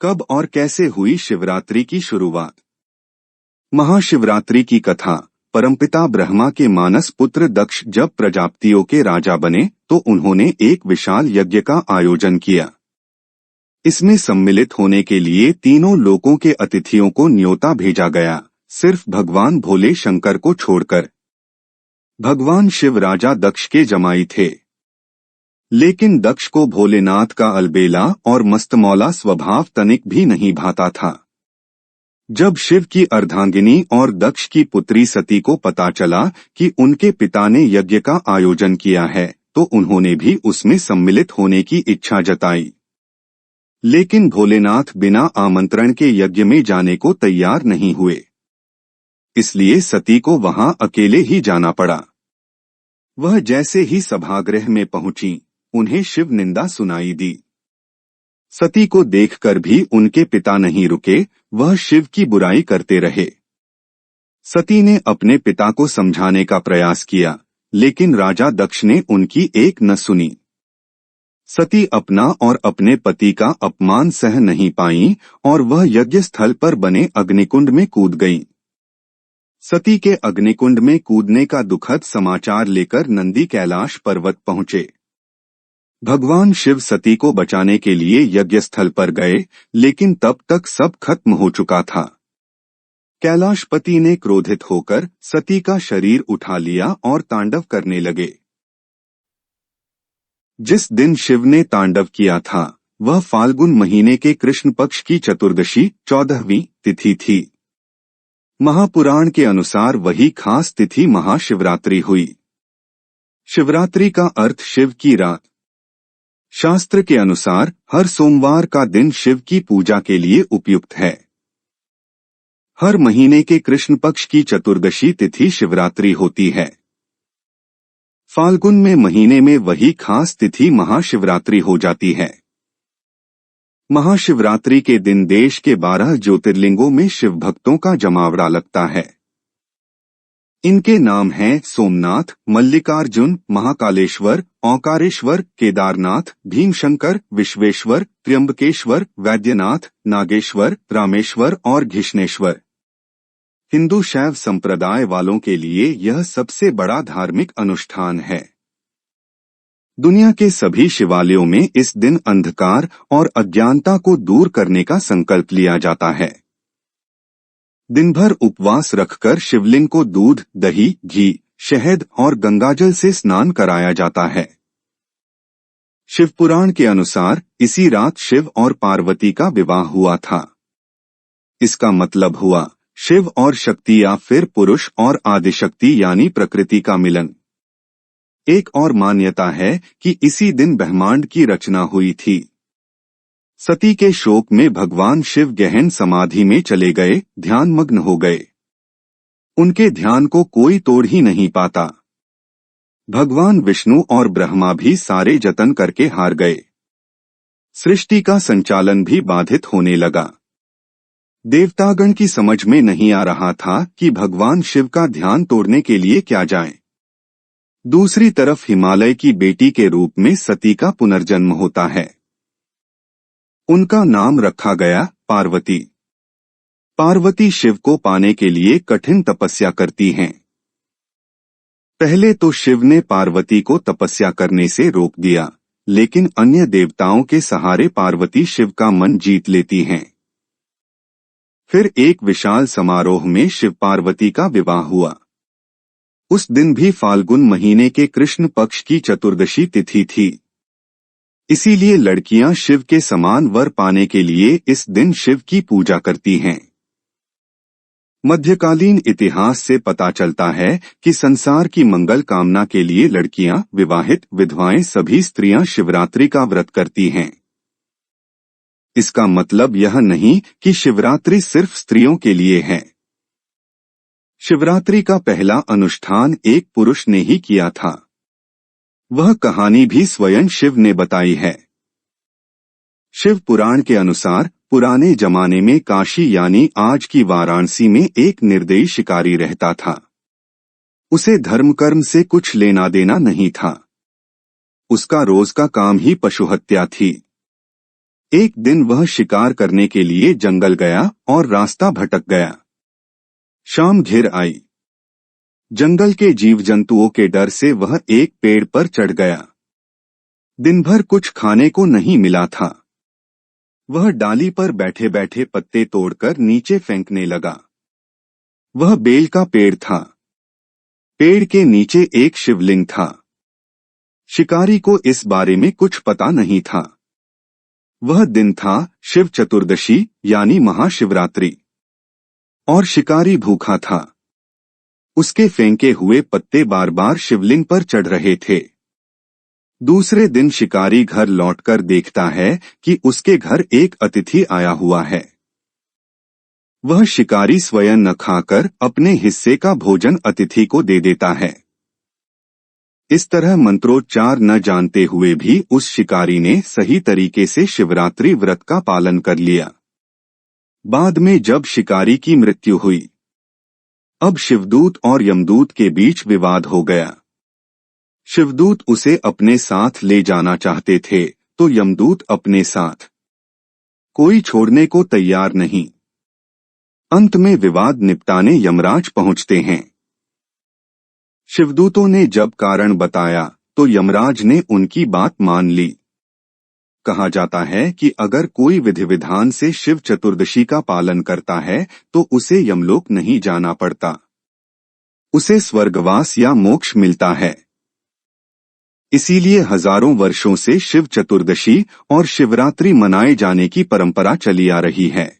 कब और कैसे हुई शिवरात्रि की शुरुआत। महाशिवरात्रि की कथा। परमपिता ब्रह्मा के मानस पुत्र दक्ष जब प्रजापतियों के राजा बने तो उन्होंने एक विशाल यज्ञ का आयोजन किया। इसमें सम्मिलित होने के लिए तीनों लोकों के अतिथियों को न्योता भेजा गया, सिर्फ भगवान भोले शंकर को छोड़कर। भगवान शिव राजा दक्ष के जमाई थे, लेकिन दक्ष को भोलेनाथ का अलबेला और मस्तमौला स्वभाव तनिक भी नहीं भाता था। जब शिव की अर्धांगिनी और दक्ष की पुत्री सती को पता चला कि उनके पिता ने यज्ञ का आयोजन किया है तो उन्होंने भी उसमें सम्मिलित होने की इच्छा जताई। लेकिन भोलेनाथ बिना आमंत्रण के यज्ञ में जाने को तैयार नहीं हुए, इसलिए सती को वहां अकेले ही जाना पड़ा। वह जैसे ही सभागृह में पहुंची, उन्हें शिव निंदा सुनाई दी। सती को देखकर भी उनके पिता नहीं रुके, वह शिव की बुराई करते रहे। सती ने अपने पिता को समझाने का प्रयास किया, लेकिन राजा दक्ष ने उनकी एक न सुनी। सती अपना और अपने पति का अपमान सह नहीं पाई और वह यज्ञ स्थल पर बने अग्निकुंड में कूद गईं। सती के अग्निकुंड में कूदने का दुखद समाचार लेकर नंदी कैलाश पर्वत पहुंचे। भगवान शिव सती को बचाने के लिए यज्ञ स्थल पर गए, लेकिन तब तक सब खत्म हो चुका था। कैलाशपति ने क्रोधित होकर सती का शरीर उठा लिया और तांडव करने लगे। जिस दिन शिव ने तांडव किया था वह फाल्गुन महीने के कृष्ण पक्ष की चतुर्दशी 14वीं तिथि थी। महापुराण के अनुसार वही खास तिथि महाशिवरात्रि हुई। शिवरात्रि का अर्थ शिव की रात। शास्त्र के अनुसार हर सोमवार का दिन शिव की पूजा के लिए उपयुक्त है। हर महीने के कृष्ण पक्ष की चतुर्दशी तिथि शिवरात्रि होती है। फाल्गुन में महीने में वही खास तिथि महाशिवरात्रि हो जाती है। महाशिवरात्रि के दिन देश के 12 ज्योतिर्लिंगों में शिव भक्तों का जमावड़ा लगता है। इनके नाम हैं सोमनाथ, मल्लिकार्जुन, महाकालेश्वर, ओंकारेश्वर, केदारनाथ, भीमशंकर, विश्वेश्वर, त्र्यंबकेश्वर, वैद्यनाथ, नागेश्वर, रामेश्वर और घिष्णेश्वर। हिंदू शैव संप्रदाय वालों के लिए यह सबसे बड़ा धार्मिक अनुष्ठान है। दुनिया के सभी शिवालयों में इस दिन अंधकार और अज्ञानता को दूर करने का संकल्प लिया जाता है। दिन भर उपवास रखकर शिवलिंग को दूध, दही, घी, शहद और गंगाजल से स्नान कराया जाता है। शिवपुराण के अनुसार इसी रात शिव और पार्वती का विवाह हुआ था। इसका मतलब हुआ शिव और शक्ति या फिर पुरुष और आदिशक्ति यानी प्रकृति का मिलन। एक और मान्यता है कि इसी दिन ब्रह्मांड की रचना हुई थी। सती के शोक में भगवान शिव गहन समाधि में चले गए, ध्यानमग्न हो गए। उनके ध्यान को कोई तोड़ ही नहीं पाता। भगवान विष्णु और ब्रह्मा भी सारे जतन करके हार गए। सृष्टि का संचालन भी बाधित होने लगा। देवतागण की समझ में नहीं आ रहा था कि भगवान शिव का ध्यान तोड़ने के लिए क्या जाए। दूसरी तरफ हिमालय की बेटी के रूप में सती का पुनर्जन्म होता है। उनका नाम रखा गया पार्वती। पार्वती शिव को पाने के लिए कठिन तपस्या करती हैं। पहले तो शिव ने पार्वती को तपस्या करने से रोक दिया, लेकिन अन्य देवताओं के सहारे पार्वती शिव का मन जीत लेती हैं। फिर एक विशाल समारोह में शिव पार्वती का विवाह हुआ। उस दिन भी फाल्गुन महीने के कृष्ण पक्ष की चतुर्दशी तिथि थी। इसीलिए लड़कियां शिव के समान वर पाने के लिए इस दिन शिव की पूजा करती हैं। मध्यकालीन इतिहास से पता चलता है कि संसार की मंगल कामना के लिए लड़कियां, विवाहित विधवाएं सभी स्त्रियां शिवरात्रि का व्रत करती हैं। इसका मतलब यह नहीं कि शिवरात्रि सिर्फ स्त्रियों के लिए है। शिवरात्रि का पहला अनुष्ठान एक पुरुष ने ही किया था। वह कहानी भी स्वयं शिव ने बताई है। शिव पुराण के अनुसार पुराने जमाने में काशी यानी आज की वाराणसी में एक निर्दयी शिकारी रहता था। उसे धर्म कर्म से कुछ लेना देना नहीं था। उसका रोज का काम ही पशु हत्या थी। एक दिन वह शिकार करने के लिए जंगल गया और रास्ता भटक गया। शाम घिर आई। जंगल के जीव जंतुओं के डर से वह एक पेड़ पर चढ़ गया। दिन भर कुछ खाने को नहीं मिला था। वह डाली पर बैठे बैठे पत्ते तोड़कर नीचे फेंकने लगा। वह बेल का पेड़ था। पेड़ के नीचे एक शिवलिंग था। शिकारी को इस बारे में कुछ पता नहीं था। वह दिन था शिव चतुर्दशी यानी महाशिवरात्रि, और शिकारी भूखा था। उसके फेंके हुए पत्ते बार बार शिवलिंग पर चढ़ रहे थे। दूसरे दिन शिकारी घर लौटकर देखता है कि उसके घर एक अतिथि आया हुआ है। वह शिकारी स्वयं न खाकर अपने हिस्से का भोजन अतिथि को दे देता है। इस तरह मंत्रोच्चार न जानते हुए भी उस शिकारी ने सही तरीके से शिवरात्रि व्रत का पालन कर लिया। बाद में जब शिकारी की मृत्यु हुई, अब शिवदूत और यमदूत के बीच विवाद हो गया। शिवदूत उसे अपने साथ ले जाना चाहते थे तो यमदूत अपने साथ। कोई छोड़ने को तैयार नहीं। अंत में विवाद निपटाने यमराज पहुंचते हैं। शिवदूतों ने जब कारण बताया तो यमराज ने उनकी बात मान ली। कहा जाता है कि अगर कोई विधि विधान से शिव चतुर्दशी का पालन करता है तो उसे यमलोक नहीं जाना पड़ता, उसे स्वर्गवास या मोक्ष मिलता है। इसीलिए हजारों वर्षों से शिव चतुर्दशी और शिवरात्रि मनाए जाने की परंपरा चली आ रही है।